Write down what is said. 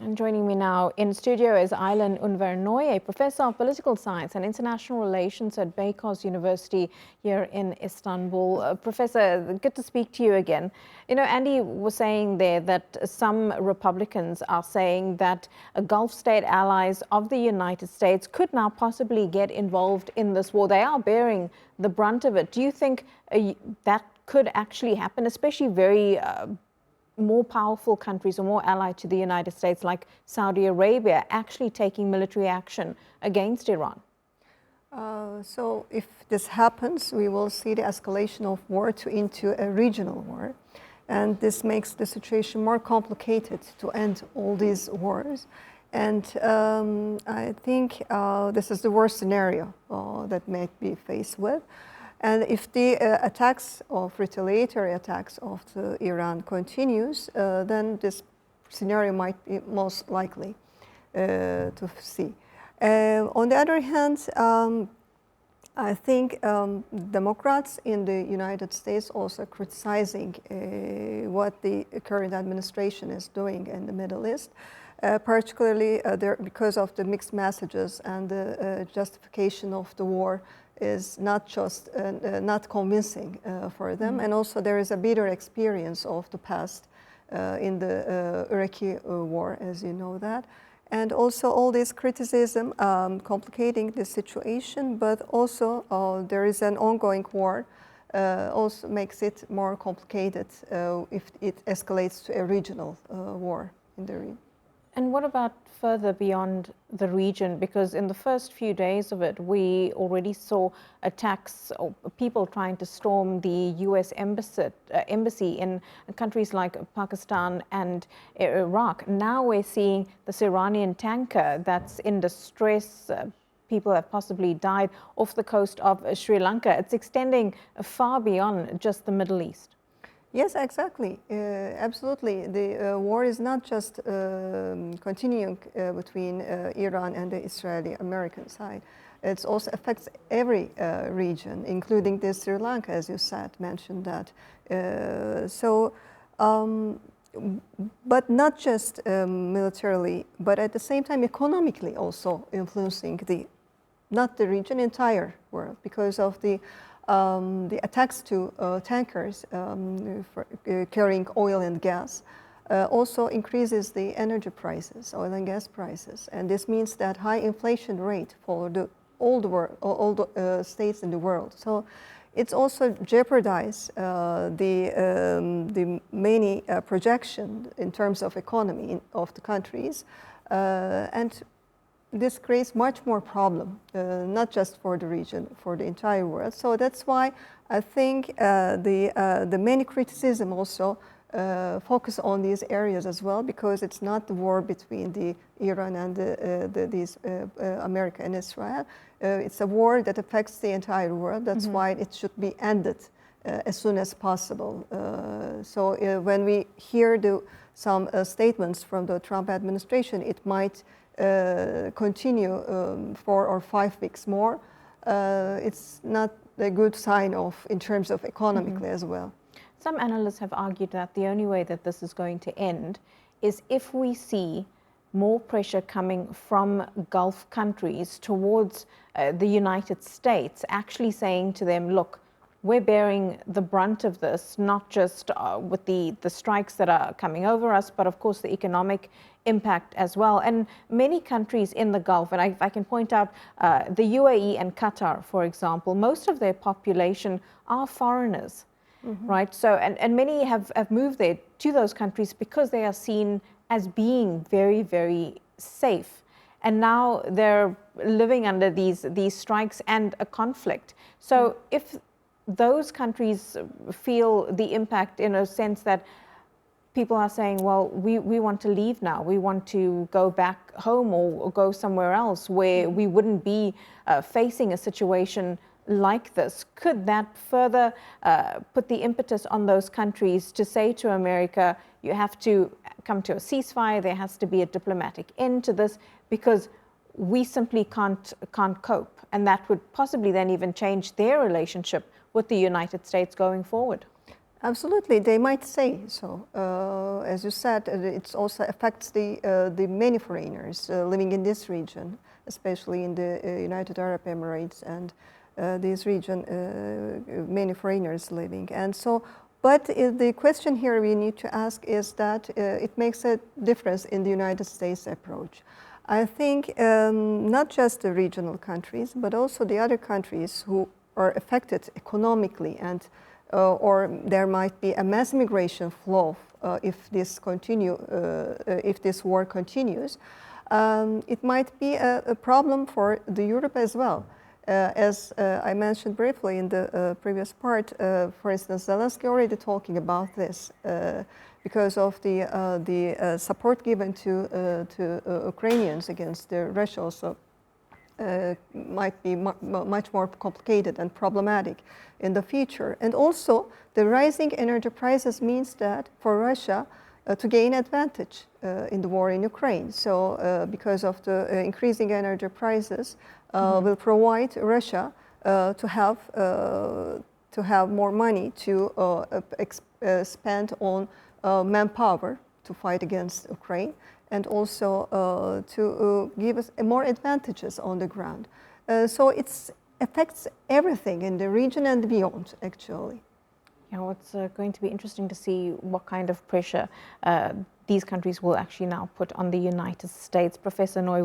And joining me now in studio is Aylin Unver Noi, a professor of political science and international relations at Beykoz University here in Istanbul. Professor, good to speak to you again. You know, Andy was saying there that some Republicans are saying that Gulf state allies of the United States could now possibly get involved in this war. They are bearing the brunt of it. Do you think that could actually happen, especially very more powerful countries or more allied to the United States like Saudi Arabia actually taking military action against Iran? So if this happens, we will see the escalation of war into a regional war. And this makes the situation more complicated to end all these wars. And I think this is the worst scenario that may be faced with. And if the attacks of retaliatory attacks of Iran continues, then this scenario might be most likely to see. On the other hand, I think Democrats in the United States also criticizing what the current administration is doing in the Middle East, particularly because of the mixed messages and the justification of the war is not just not convincing for them. And also there is a bitter experience of the past in the Iraqi war, as you know that. And also all this criticism complicating the situation, but also there is an ongoing war, also makes it more complicated if it escalates to a regional war in the region. And what about further beyond the region? Because in the first few days of it, we already saw attacks or people trying to storm the US embassy in countries like Pakistan and Iraq. Now we're seeing this Iranian tanker that's in distress. People have possibly died off the coast of Sri Lanka. It's extending far beyond just the Middle East. Yes, exactly. Absolutely. The war is not just continuing between Iran and the Israeli-American side. It also affects every region, including the Sri Lanka, as you mentioned that. But not just militarily, but at the same time economically also influencing not the region, entire world, because of the attacks to tankers carrying oil and gas also increases the energy prices, oil and gas prices. And this means that high inflation rate for all the states in the world. So it's also jeopardize the many projection in terms of economy of the countries. And this creates much more problem, not just for the region, for the entire world. So that's why I think the many criticism also focus on these areas as well, because it's not the war between the Iran and America and Israel. It's a war that affects the entire world. That's why it should be ended as soon as possible. So when we hear some statements from the Trump administration, it might continue 4 or 5 weeks more. It's not a good sign in terms of economically as well. Some analysts have argued that the only way that this is going to end is if we see more pressure coming from Gulf countries towards the United States, actually saying to them, look, we're bearing the brunt of this, not just with the strikes that are coming over us, but of course the economic impact as well. And many countries in the Gulf, and I can point out the UAE and Qatar, for example, most of their population are foreigners, right? So, and many have moved there to those countries because they are seen as being very, very safe. And now they're living under these strikes and a conflict. So if those countries feel the impact in a sense that people are saying, well, we want to leave now. We want to go back home or go somewhere else where we wouldn't be facing a situation like this. Could that further put the impetus on those countries to say to America, you have to come to a ceasefire, there has to be a diplomatic end to this, because we simply can't cope. And that would possibly then even change their relationship with the United States going forward. Absolutely, they might say so. As you said, it also affects the many foreigners living in this region, especially in the United Arab Emirates and this region, many foreigners living. And so, but the question here we need to ask is that it makes a difference in the United States approach. I think not just the regional countries, but also the other countries who are affected economically, and or there might be a mass migration flow if this war continues. It might be a problem for the Europe as well. As I mentioned briefly in the previous part, for instance, Zelensky already talking about this because of the support given to Ukrainians against Russia also might be much more complicated and problematic in the future. And also, the rising energy prices means that for Russia to gain advantage in the war in Ukraine. So, because of the increasing energy prices, will provide Russia to have more money to spend on manpower to fight against Ukraine, and also to give us more advantages on the ground. So it affects everything in the region and beyond, actually. Yeah, well, it's going to be interesting to see what kind of pressure these countries will actually now put on the United States. Professor Noi will